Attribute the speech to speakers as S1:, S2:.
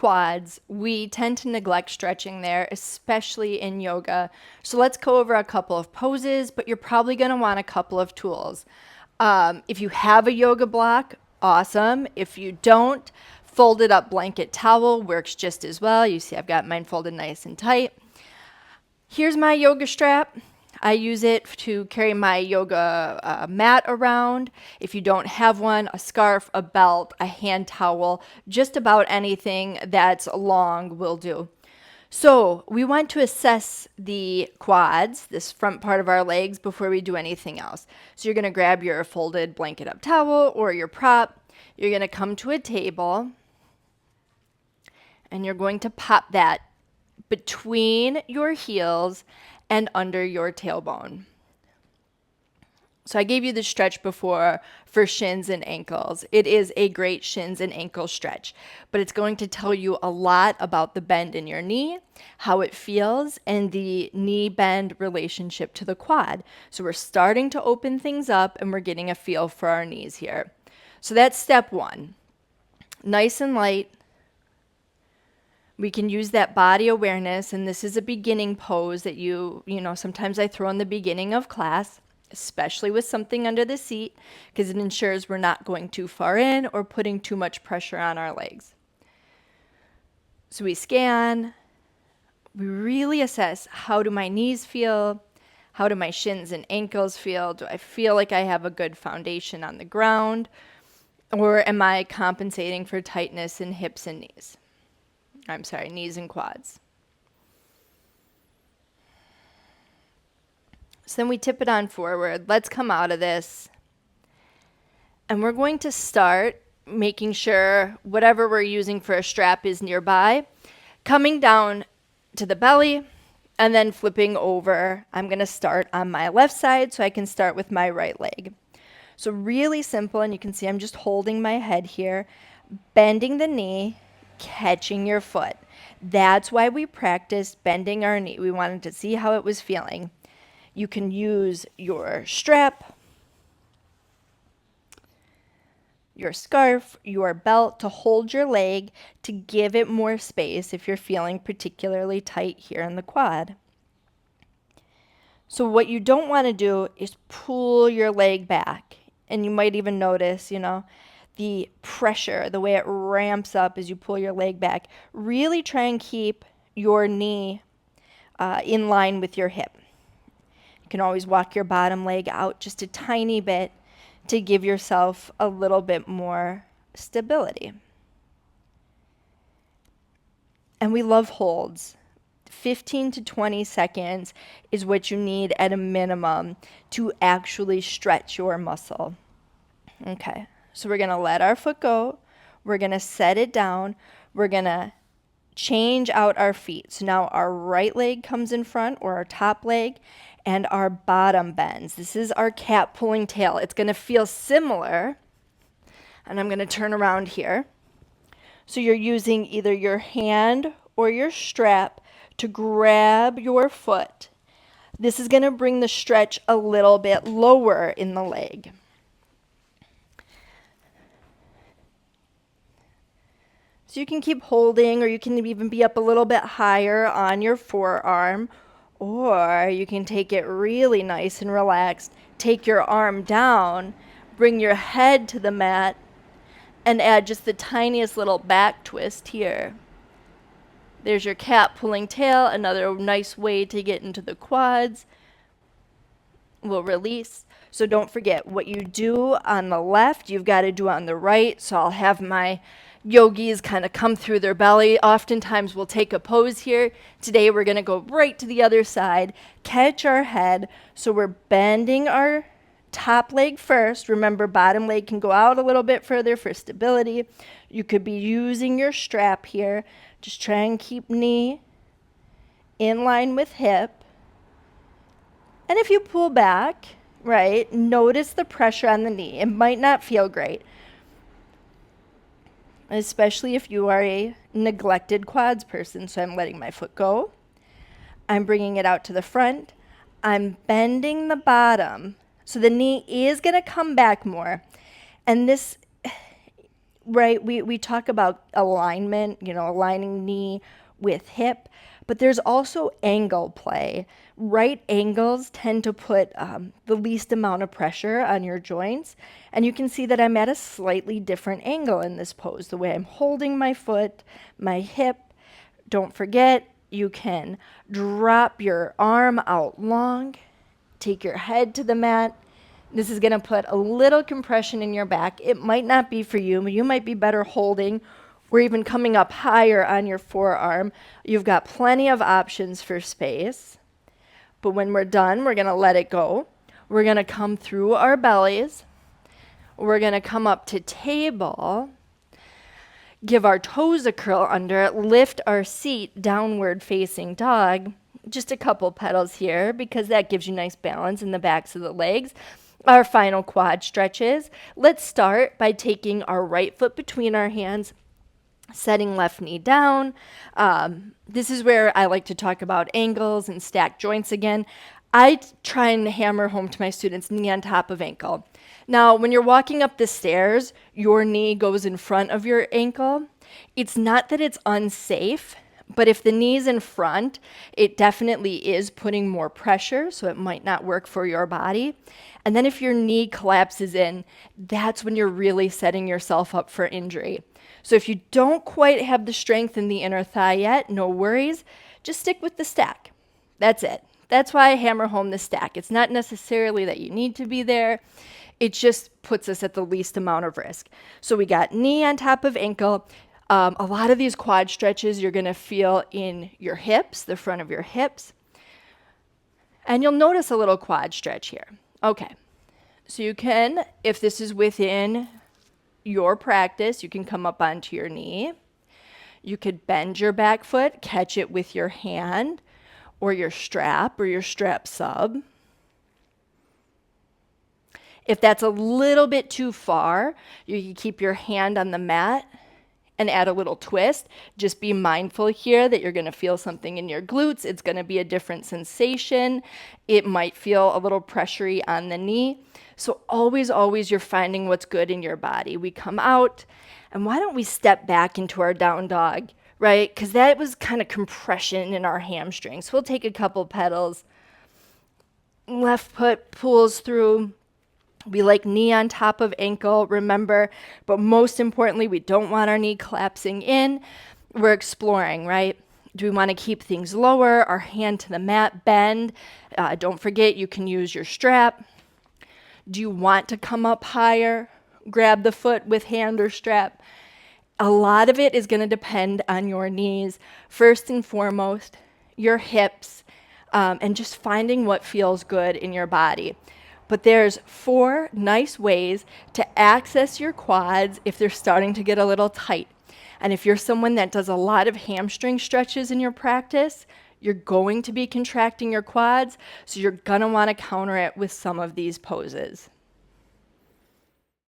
S1: quads, we tend to neglect stretching there, especially in yoga. So let's go over a couple of poses, but you're probably going to want a couple of tools. If you have a yoga block, awesome. If you don't, folded up blanket towel works just as well. You see I've got mine folded nice and tight. Here's my yoga strap. I use it to carry my yoga mat around. If you don't have one, a scarf, a belt, a hand towel, just about anything that's long will do. So we want to assess the quads, this front part of our legs, before we do anything else. So you're going to grab your folded blanket up towel or your prop. You're going to come to a table and you're going to pop that between your heels and under your tailbone. So I gave you the stretch before for shins and ankles. It is a great shins and ankle stretch, but it's going to tell you a lot about the bend in your knee, how it feels, and the knee bend relationship to the quad. So we're starting to open things up and we're getting a feel for our knees here. So that's step one. Nice and light. We can use that body awareness, and this is a beginning pose that sometimes I throw in the beginning of class, especially with something under the seat, because it ensures we're not going too far in or putting too much pressure on our legs. So we scan, we really assess, how do my knees feel? How do my shins and ankles feel? Do I feel like I have a good foundation on the ground? Or am I compensating for tightness in hips and knees? Knees and quads. So then we tip it on forward. Let's come out of this. And we're going to start making sure whatever we're using for a strap is nearby, coming down to the belly, and then flipping over. I'm going to start on my left side so I can start with my right leg. So really simple, and you can see I'm just holding my head here, bending the knee, catching your foot. That's why we practiced bending our knee. We wanted to see how it was feeling. You can use your strap, your scarf, your belt to hold your leg to give it more space if you're feeling particularly tight here in the quad. So what you don't want to do is pull your leg back. And you might even notice, the pressure, the way it ramps up as you pull your leg back. Really try and keep your knee in line with your hip. You can always walk your bottom leg out just a tiny bit to give yourself a little bit more stability. And we love holds. 15 to 20 seconds is what you need at a minimum to actually stretch your muscle. Okay. So we're going to let our foot go. We're going to set it down. We're going to change out our feet. So now our right leg comes in front, or our top leg, and our bottom bends. This is our cat pulling tail. It's going to feel similar. And I'm going to turn around here. So you're using either your hand or your strap to grab your foot. This is going to bring the stretch a little bit lower in the leg. So you can keep holding, or you can even be up a little bit higher on your forearm, or you can take it really nice and relaxed. Take your arm down, bring your head to the mat, and add just the tiniest little back twist here. There's your cat pulling tail, another nice way to get into the quads. We'll release. So don't forget, what you do on the left, you've got to do on the right. So I'll have my yogis kind of come through their belly. Oftentimes we'll take a pose here. Today we're going to go right to the other side, catch our head. So we're bending our top leg first. Remember, bottom leg can go out a little bit further for stability. You could be using your strap here. Just try and keep knee in line with hip. And if you pull back, right, notice the pressure on the knee. It might not feel great, especially if you are a neglected quads person. So I'm letting my foot go. I'm bringing it out to the front. I'm bending the bottom. So the knee is going to come back more. And this, right? We talk about alignment, aligning knee with hip, but there's also angle play. Right angles tend to put the least amount of pressure on your joints. And you can see that I'm at a slightly different angle in this pose. The way I'm holding my foot, my hip. Don't forget, you can drop your arm out long, take your head to the mat. This is going to put a little compression in your back. It might not be for you. You might be better holding or even coming up higher on your forearm. You've got plenty of options for space. But when we're done, we're going to let it go. We're going to come through our bellies. We're going to come up to table. Give our toes a curl under, lift our seat, downward facing dog. Just a couple pedals here because that gives you nice balance in the backs of the legs. Our final quad stretches. Let's start by taking our right foot between our hands, setting left knee down. This is where I like to talk about angles and stacked joints again. I try and hammer home to my students knee on top of ankle. Now, when you're walking up the stairs, your knee goes in front of your ankle. It's not that it's unsafe, but if the knee's in front, it definitely is putting more pressure, so it might not work for your body. And then if your knee collapses in, that's when you're really setting yourself up for injury. So if you don't quite have the strength in the inner thigh yet, no worries. Just stick with the stack. That's it. That's why I hammer home the stack. It's not necessarily that you need to be there. It just puts us at the least amount of risk. So we got knee on top of ankle. A lot of these quad stretches you're going to feel in your hips, the front of your hips. And you'll notice a little quad stretch here. Okay. So you can, if this is within your practice, you can come up onto your knee. You could bend your back foot, catch it with your hand or your strap sub. If that's a little bit too far, you can keep your hand on the mat and add a little twist. Just be mindful here that you're going to feel something in your glutes. It's going to be a different sensation. It might feel a little pressury on the knee. So always you're finding what's good in your body. We come out, and why don't we step back into our down dog, right? Because that was kind of compression in our hamstrings. We'll take a couple pedals. Left foot pulls through. We like knee on top of ankle, remember, but most importantly, we don't want our knee collapsing in. We're exploring, right? Do we want to keep things lower, our hand to the mat, bend? Don't forget, you can use your strap. Do you want to come up higher? Grab the foot with hand or strap. A lot of it is going to depend on your knees. First and foremost, your hips, and just finding what feels good in your body. But there's 4 nice ways to access your quads if they're starting to get a little tight. And if you're someone that does a lot of hamstring stretches in your practice, you're going to be contracting your quads, so you're going to want to counter it with some of these poses.